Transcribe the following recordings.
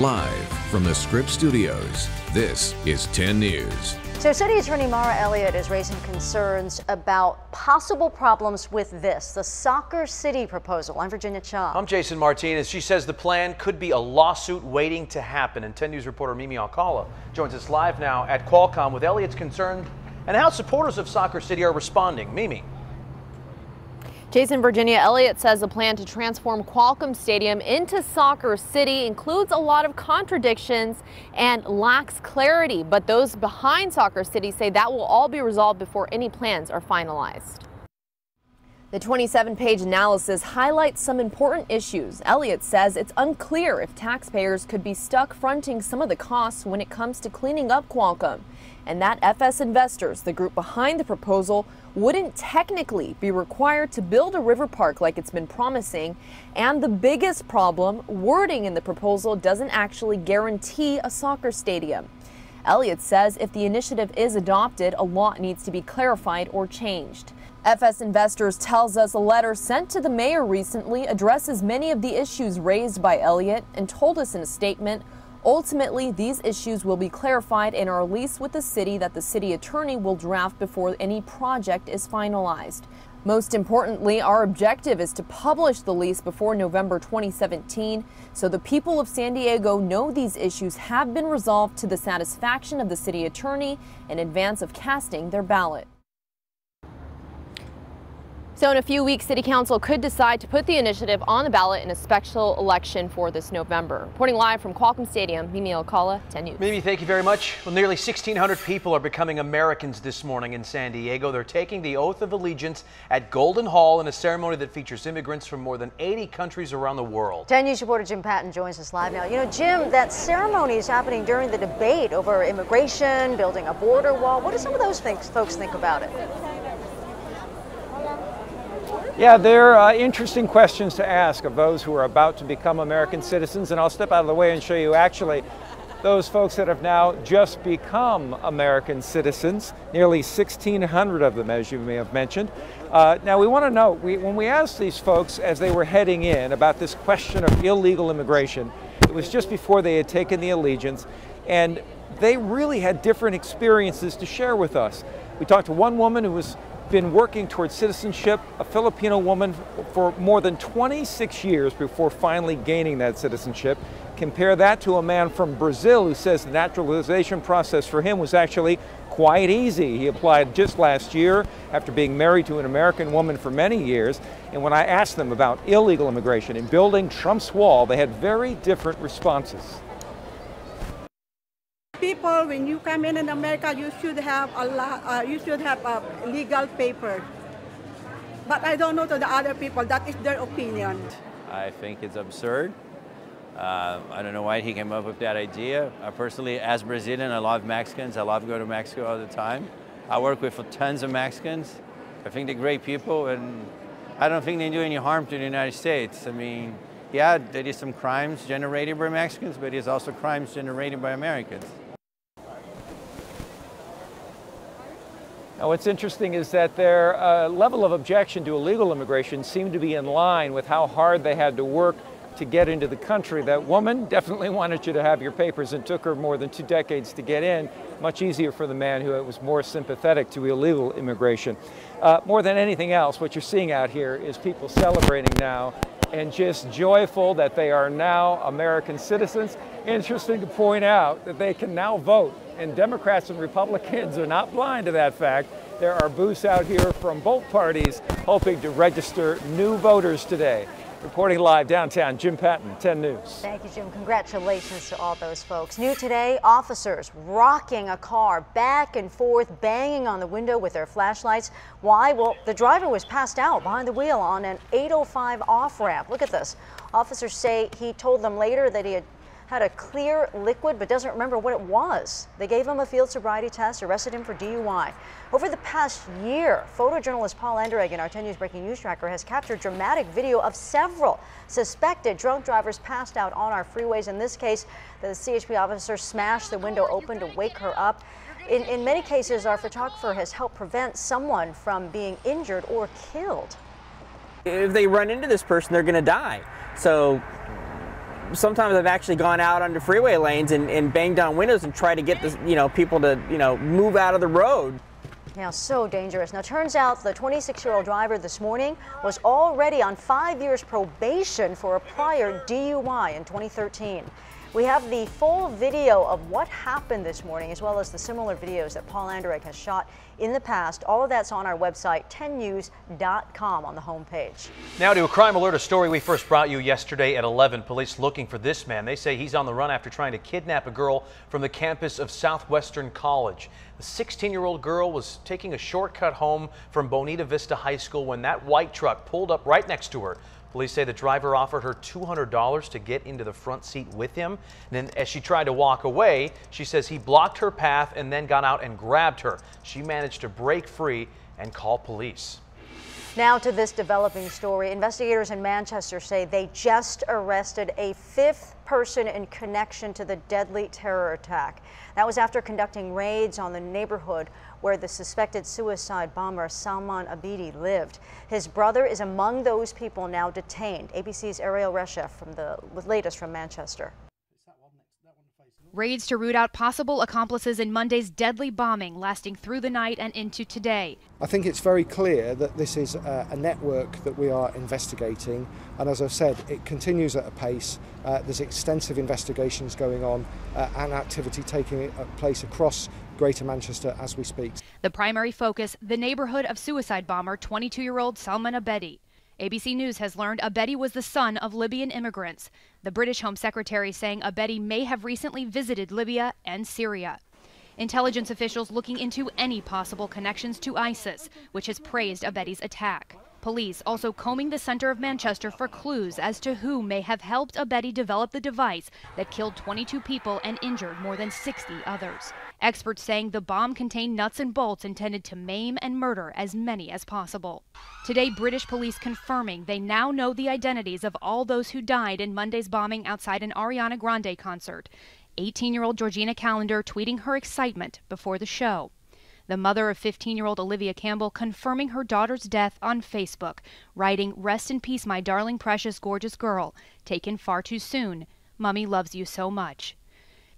Live from the Scripps Studios, this is 10 News. So City Attorney Mara Elliott is raising concerns about possible problems with the Soccer City proposal. I'm Virginia Cha. I'm Jason Martinez. She says the plan could be a lawsuit waiting to happen. And 10 News reporter Mimi Alcala joins us live now at Qualcomm with Elliott's concern and how supporters of Soccer City are responding. Mimi. Jason, Virginia, Elliott says the plan to transform Qualcomm Stadium into Soccer City includes a lot of contradictions and lacks clarity. But those behind Soccer City say that will all be resolved before any plans are finalized. The 27-page analysis highlights some important issues. Elliott says it's unclear if taxpayers could be stuck fronting some of the costs when it comes to cleaning up Qualcomm, and that FS Investors, the group behind the proposal, wouldn't technically be required to build a river park like it's been promising. And the biggest problem, wording in the proposal doesn't actually guarantee a soccer stadium. Elliott says if the initiative is adopted, a lot needs to be clarified or changed. FS Investors tells us a letter sent to the mayor recently addresses many of the issues raised by Elliott and told us in a statement, ultimately, these issues will be clarified in our lease with the city that the city attorney will draft before any project is finalized. Most importantly, our objective is to publish the lease before November 2017, so the people of San Diego know these issues have been resolved to the satisfaction of the city attorney in advance of casting their ballot. So in a few weeks, City Council could decide to put the initiative on the ballot in a special election for this November. Reporting live from Qualcomm Stadium, Mimi Alcala, 10 News. Mimi, thank you very much. Well, nearly 1,600 people are becoming Americans this morning in San Diego. They're taking the oath of allegiance at Golden Hall in a ceremony that features immigrants from more than 80 countries around the world. 10 News reporter Jim Patton joins us live now. You know, Jim, that ceremony is happening during the debate over immigration, building a border wall. What do some of those folks think about it? Yeah, they're interesting questions to ask of those who are about to become American citizens. And I'll step out of the way and show you actually those folks that have now just become American citizens, nearly 1,600 of them, as you may have mentioned. Now, we want to know, when we asked these folks as they were heading in about this question of illegal immigration, it was just before they had taken the allegiance, and they really had different experiences to share with us. We talked to one woman who was been working towards citizenship, a Filipino woman, for more than 26 years before finally gaining that citizenship. Compare that to a man from Brazil who says the naturalization process for him was actually quite easy. He applied just last year after being married to an American woman for many years. And when I asked them about illegal immigration and building Trump's wall, they had very different responses. People, when you come in America, you should have legal paper. But I don't know to the other people. That is their opinion. I think it's absurd. I don't know why he came up with that idea. Personally, as Brazilian, I love Mexicans. I love to go to Mexico all the time. I work with tons of Mexicans. I think they're great people, and I don't think they do any harm to the United States. I mean, yeah, there is some crimes generated by Mexicans, but there's also crimes generated by Americans. Now, what's interesting is that their level of objection to illegal immigration seemed to be in line with how hard they had to work to get into the country. That woman definitely wanted you to have your papers and took her more than 2 decades to get in. Much easier for the man who was more sympathetic to illegal immigration. More than anything else, what you're seeing out here is people celebrating now and just joyful that they are now American citizens. Interesting to point out that they can now vote. And Democrats and Republicans are not blind to that fact. There are booths out here from both parties hoping to register new voters today. Reporting live downtown, Jim Patton, 10 News. Thank you, Jim. Congratulations to all those folks. New today, officers rocking a car back and forth, banging on the window with their flashlights. Why? Well, the driver was passed out behind the wheel on an 805 off-ramp. Look at this. Officers say he told them later that he had a clear liquid but doesn't remember what it was. They gave him a field sobriety test, arrested him for DUI. Over the past year, photojournalist Paul Endereg in our 10 News Breaking News Tracker has captured dramatic video of several suspected drunk drivers passed out on our freeways. In this case, the CHP officer smashed the window open to wake her up. In many cases, our photographer has helped prevent someone from being injured or killed. If they run into this person, they're going to die. So sometimes I've actually gone out onto freeway lanes and banged down windows and tried to get the, people to, move out of the road. Now, so dangerous. Now, turns out the 26-year-old driver this morning was already on 5 years probation for a prior DUI in 2013. We have the full video of what happened this morning, as well as the similar videos that Paul Anderegg has shot in the past. All of that's on our website, 10news.com, on the homepage. Now to a crime alert, a story we first brought you yesterday at 11. Police looking for this man. They say he's on the run after trying to kidnap a girl from the campus of Southwestern College. The 16-year-old girl was taking a shortcut home from Bonita Vista High School when that white truck pulled up right next to her. Police say the driver offered her $200 to get into the front seat with him. And then as she tried to walk away, she says he blocked her path and then got out and grabbed her. She managed to break free and call police. Now to this developing story. Investigators in Manchester say they just arrested a fifth person in connection to the deadly terror attack. That was after conducting raids on the neighborhood where the suspected suicide bomber Salman Abedi lived. His brother is among those people now detained. ABC's Ariel Reshef from the latest from Manchester. Raids to root out possible accomplices in Monday's deadly bombing lasting through the night and into today. I think it's very clear that this is a network that we are investigating, and as I've said, it continues at a pace. There's extensive investigations going on and activity taking place across Greater Manchester as we speak. The primary focus, the neighborhood of suicide bomber 22-year-old Salman Abedi. ABC News has learned Abedi was the son of Libyan immigrants. The British Home Secretary saying Abedi may have recently visited Libya and Syria. Intelligence officials looking into any possible connections to ISIS, which has praised Abedi's attack. Police also combing the center of Manchester for clues as to who may have helped Abedi develop the device that killed 22 people and injured more than 60 others. Experts saying the bomb contained nuts and bolts intended to maim and murder as many as possible. Today, British police confirming they now know the identities of all those who died in Monday's bombing outside an Ariana Grande concert. 18-year-old Georgina Callender tweeting her excitement before the show. The mother of 15-year-old Olivia Campbell confirming her daughter's death on Facebook, writing, "Rest in peace, my darling, precious, gorgeous girl. Taken far too soon. Mommy loves you so much."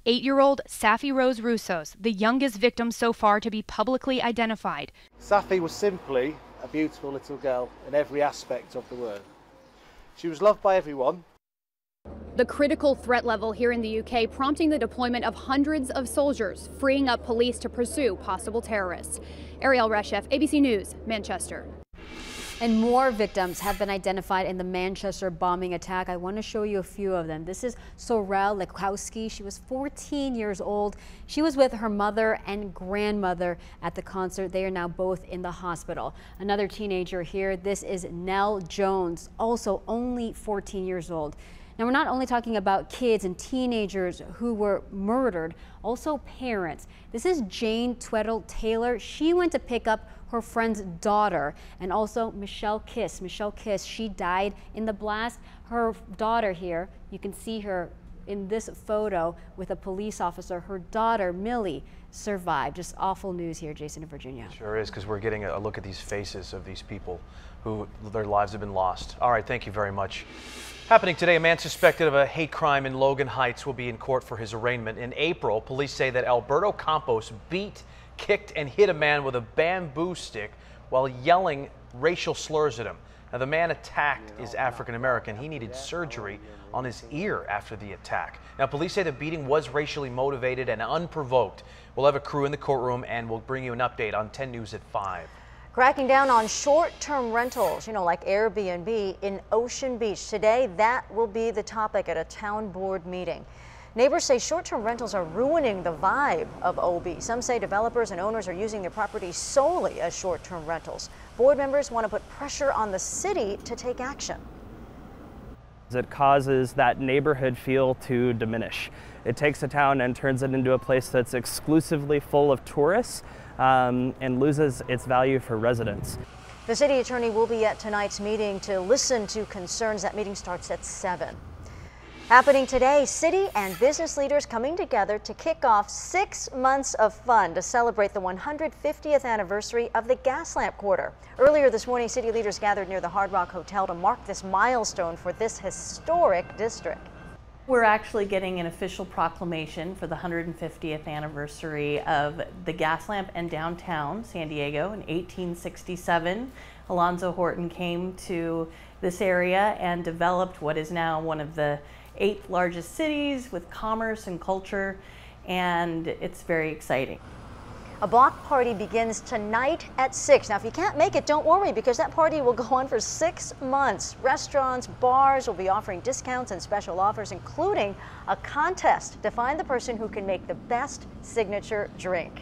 8-year-old Safi Rose Roussos, the youngest victim so far to be publicly identified. Safi was simply a beautiful little girl in every aspect of the word. She was loved by everyone. The critical threat level here in the UK prompting the deployment of hundreds of soldiers, freeing up police to pursue possible terrorists. Ariel Reshef, ABC News, Manchester. And more victims have been identified in the Manchester bombing attack. I want to show you a few of them. This is Sorel Lekowski. She was 14 years old. She was with her mother and grandmother at the concert. They are now both in the hospital. Another teenager here. This is Nell Jones, also only 14 years old. Now, we're not only talking about kids and teenagers who were murdered, also parents. This is Jane Tweddle Taylor. She went to pick up her friend's daughter, and also Michelle Kiss. Michelle Kiss, she died in the blast. Her daughter here, you can see her in this photo with a police officer. Her daughter, Millie, survived. Just awful news here, Jason, in Virginia. Sure is, because we're getting a look at these faces of these people who their lives have been lost. All right, thank you very much. Happening today, a man suspected of a hate crime in Logan Heights will be in court for his arraignment. In April, police say that Alberto Campos beat, kicked, and hit a man with a bamboo stick while yelling racial slurs at him. Now, the man attacked is African American. He needed surgery on his ear after the attack. Now, police say the beating was racially motivated and unprovoked. We'll have a crew in the courtroom, and we'll bring you an update on 10 News at 5. Cracking down on short-term rentals, like Airbnb in Ocean Beach. Today, that will be the topic at a town board meeting. Neighbors say short-term rentals are ruining the vibe of OB. Some say developers and owners are using their properties solely as short-term rentals. Board members want to put pressure on the city to take action. It causes that neighborhood feel to diminish. It takes a town and turns it into a place that's exclusively full of tourists and loses its value for residents. The city attorney will be at tonight's meeting to listen to concerns. That meeting starts at 7. Happening today, city and business leaders coming together to kick off 6 months of fun to celebrate the 150th anniversary of the Gaslamp Quarter. Earlier this morning, city leaders gathered near the Hard Rock Hotel to mark this milestone for this historic district. We're actually getting an official proclamation for the 150th anniversary of the Gaslamp in downtown San Diego in 1867. Alonzo Horton came to this area and developed what is now one of the 8th largest cities with commerce and culture, and it's very exciting. A block party begins tonight at 6. Now, if you can't make it, don't worry, because that party will go on for 6 months. Restaurants, bars will be offering discounts and special offers, including a contest to find the person who can make the best signature drink.